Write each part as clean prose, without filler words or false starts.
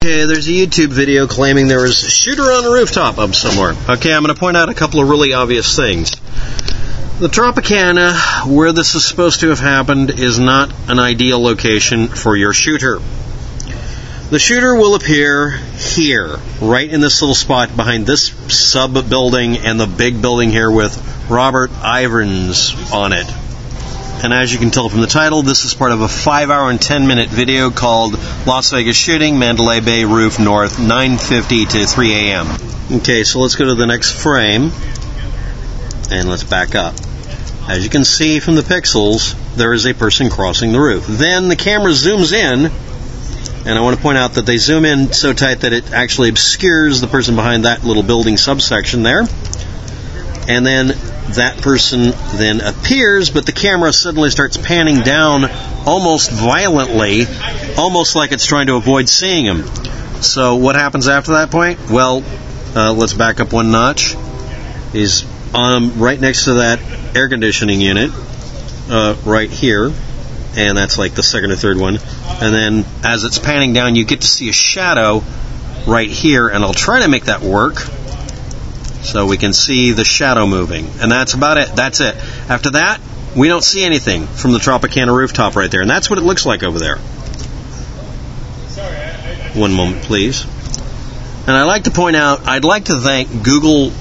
Okay, there's a YouTube video claiming there was a shooter on a rooftop up somewhere. Okay, I'm going to point out a couple of really obvious things. The Tropicana, where this is supposed to have happened, is not an ideal location for your shooter. The shooter will appear here, right in this little spot behind this sub-building and the big building here with Robert Ivins on it. And as you can tell from the title, this is part of a 5-hour and 10-minute video called Las Vegas Shooting, Mandalay Bay Roof North, 9:50 to 3 a.m. Okay, so let's go to the next frame, and let's back up. As you can see from the pixels, there is a person crossing the roof. Then the camera zooms in, and I want to point out that they zoom in so tight that it actually obscures the person behind that little building subsection there. And then that person then appears, but the camera suddenly starts panning down almost violently, almost like it's trying to avoid seeing him. So what happens after that point? Well, let's back up one notch. He's right next to that air conditioning unit, right here, and that's like the second or third one. And then as it's panning down, you get to see a shadow right here, and I'll try to make that work so we can see the shadow moving. And that's about it. That's it. After that, we don't see anything from the Tropicana rooftop right there, and that's what it looks like over there. One moment, please. And I'd like to point out, I'd like to thank Google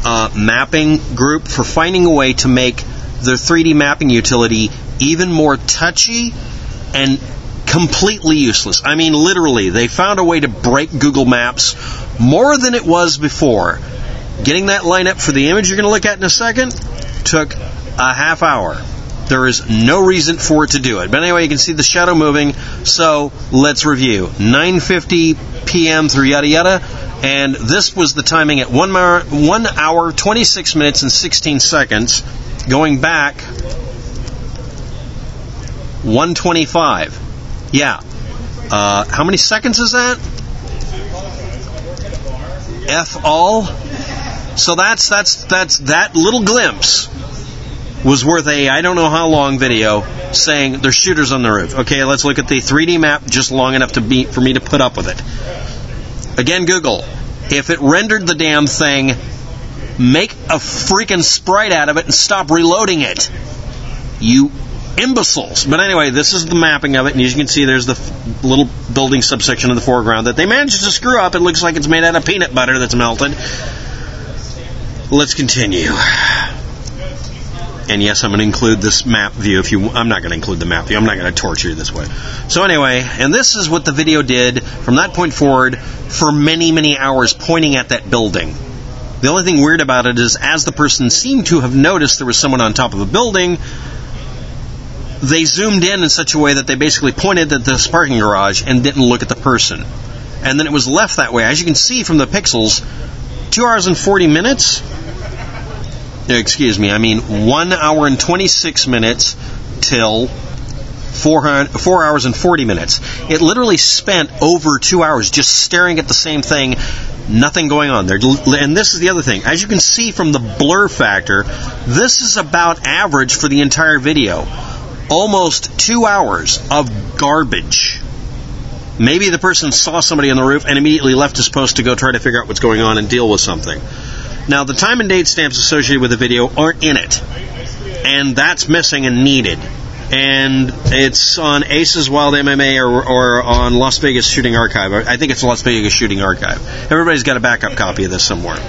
Mapping Group for finding a way to make their 3D mapping utility even more touchy and completely useless. I mean, literally, they found a way to break Google Maps more than it was before. Getting that line up for the image you're going to look at in a second took a half hour. There is no reason for it to do it. But anyway, you can see the shadow moving, so let's review. 9:50 p.m. through yada yada, and this was the timing at 1 hour, 26 minutes, and 16 seconds. Going back, 1:25. Yeah. How many seconds is that? F all? So that's that little glimpse was worth a I don't know how long video saying there's shooters on the roof. Okay, let's look at the 3D map just long enough for me to put up with it. Again, Google, if it rendered the damn thing, make a freaking sprite out of it and stop reloading it. You imbeciles. But anyway, this is the mapping of it, and as you can see, there's the little building subsection in the foreground that they managed to screw up. It looks like it's made out of peanut butter that's melted. Let's continue. And yes, I'm going to include this map view. I'm not going to include the map view. I'm not going to torture you this way. So anyway, and this is what the video did from that point forward for many, many hours, pointing at that building. The only thing weird about it is, as the person seemed to have noticed there was someone on top of a building, they zoomed in such a way that they basically pointed at this parking garage and didn't look at the person. And then it was left that way. As you can see from the pixels, 2 hours and 40 minutes? Excuse me, I mean 1 hour and 26 minutes till 4 hours and 40 minutes. It literally spent over 2 hours just staring at the same thing, nothing going on there. And this is the other thing. As you can see from the blur factor, this is about average for the entire video. Almost 2 hours of garbage. Maybe the person saw somebody on the roof and immediately left his post to go try to figure out what's going on and deal with something. Now, the time and date stamps associated with the video aren't in it, and that's missing and needed. And it's on Aces Wild MMA or on Las Vegas Shooting Archive. I think it's Las Vegas Shooting Archive. Everybody's got a backup copy of this somewhere.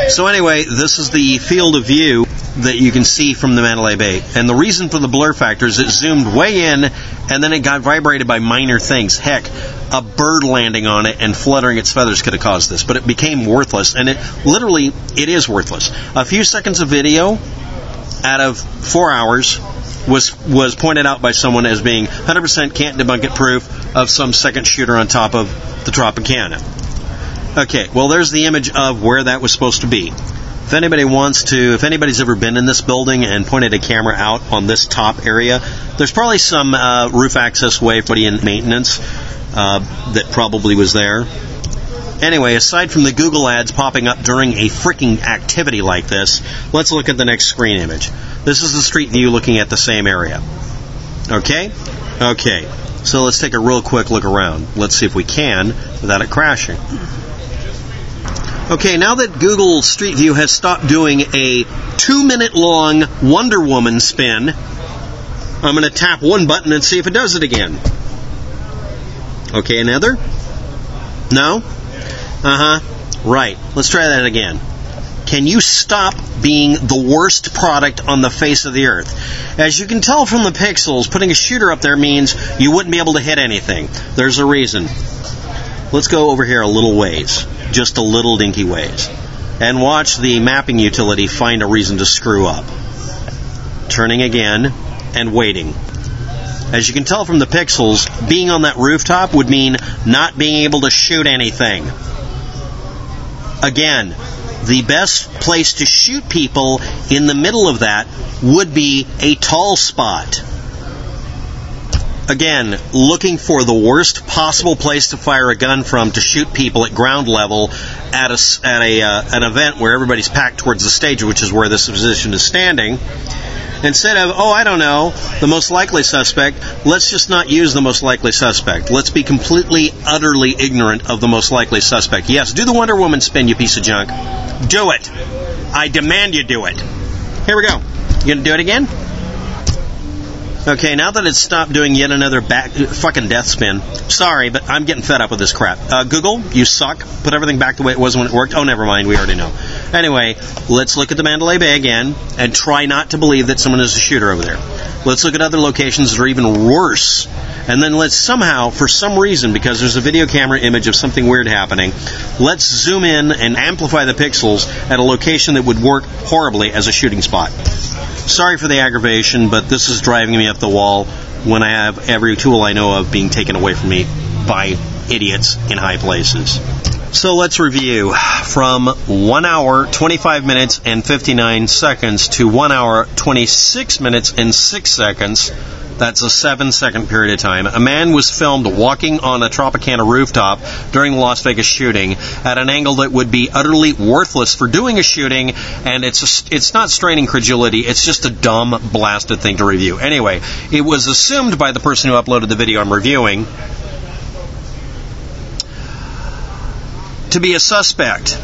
So anyway, this is the field of view that you can see from the Mandalay Bay. And the reason for the blur factor is it zoomed way in, and then it got vibrated by minor things. Heck, a bird landing on it and fluttering its feathers could have caused this. But it became worthless, and it is worthless. A few seconds of video out of 4 hours was pointed out by someone as being 100% can't debunk it proof of some second shooter on top of the Tropicana. Okay, well, there's the image of where that was supposed to be. If anybody's ever been in this building and pointed a camera out on this top area, there's probably some roof access way for the maintenance that probably was there. Anyway, aside from the Google ads popping up during a freaking activity like this, let's look at the next screen image. This is the street view looking at the same area. Okay? Okay, so let's take a real quick look around. Let's see if we can without it crashing. Okay, now that Google Street View has stopped doing a 2-minute long Wonder Woman spin, I'm going to tap one button and see if it does it again. Okay, another? No? Right. Let's try that again. Can you stop being the worst product on the face of the earth? As you can tell from the pixels, putting a shooter up there means you wouldn't be able to hit anything. There's a reason. Let's go over here a little ways. Just a little dinky ways. And watch the mapping utility find a reason to screw up. Turning again and waiting. As you can tell from the pixels, being on that rooftop would mean not being able to shoot anything. Again, the best place to shoot people in the middle of that would be a tall spot. Again, looking for the worst possible place to fire a gun from to shoot people at ground level at an event where everybody's packed towards the stage, which is where this position is standing. Instead of, I don't know, the most likely suspect, let's just not use the most likely suspect. Let's be completely, utterly ignorant of the most likely suspect. Yes, do the Wonder Woman spin, you piece of junk. Do it. I demand you do it. Here we go. You gonna do it again? Okay, now that it's stopped doing yet another fucking death spin, sorry, but I'm getting fed up with this crap. Google, you suck. Put everything back the way it was when it worked. Oh, never mind. We already know. Anyway, let's look at the Mandalay Bay again and try not to believe that someone is a shooter over there. Let's look at other locations that are even worse. And then let's somehow, for some reason, because there's a video camera image of something weird happening, let's zoom in and amplify the pixels at a location that would work horribly as a shooting spot. Sorry for the aggravation, but this is driving me up the wall when I have every tool I know of being taken away from me by idiots in high places. So let's review from 1 hour, 25 minutes, and 59 seconds to 1 hour, 26 minutes, and 6 seconds. That's a 7-second period of time. A man was filmed walking on a Tropicana rooftop during the Las Vegas shooting at an angle that would be utterly worthless for doing a shooting, and it's not straining credulity, it's just a dumb, blasted thing to review. Anyway, it was assumed by the person who uploaded the video I'm reviewing to be a suspect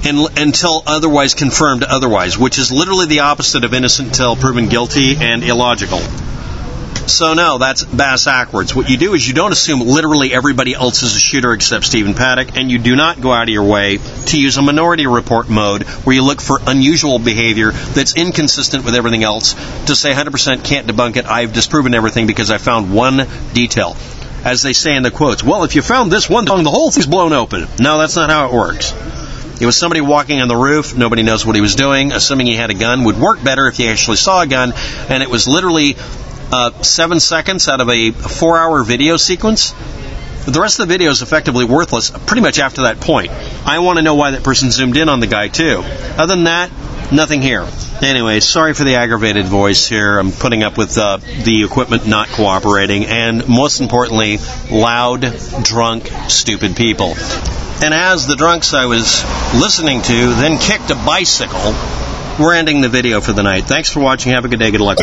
until otherwise confirmed otherwise, which is literally the opposite of innocent until proven guilty and illogical. So no, that's bass-ackwards. What you do is you don't assume literally everybody else is a shooter except Stephen Paddock, and you do not go out of your way to use a minority report mode where you look for unusual behavior that's inconsistent with everything else to say 100% can't debunk it, I've disproven everything because I found one detail. As they say in the quotes, well, if you found this one thing, the whole thing's blown open. No, that's not how it works. It was somebody walking on the roof, nobody knows what he was doing, assuming he had a gun, would work better if you actually saw a gun, and it was literally 7 seconds out of a 4-hour video sequence. The rest of the video is effectively worthless pretty much after that point. I want to know why that person zoomed in on the guy, too. Other than that, nothing here. Anyway, sorry for the aggravated voice here. I'm putting up with the equipment not cooperating, and most importantly, loud, drunk, stupid people. And as the drunks I was listening to then kicked a bicycle, we're ending the video for the night. Thanks for watching. Have a good day. Good luck.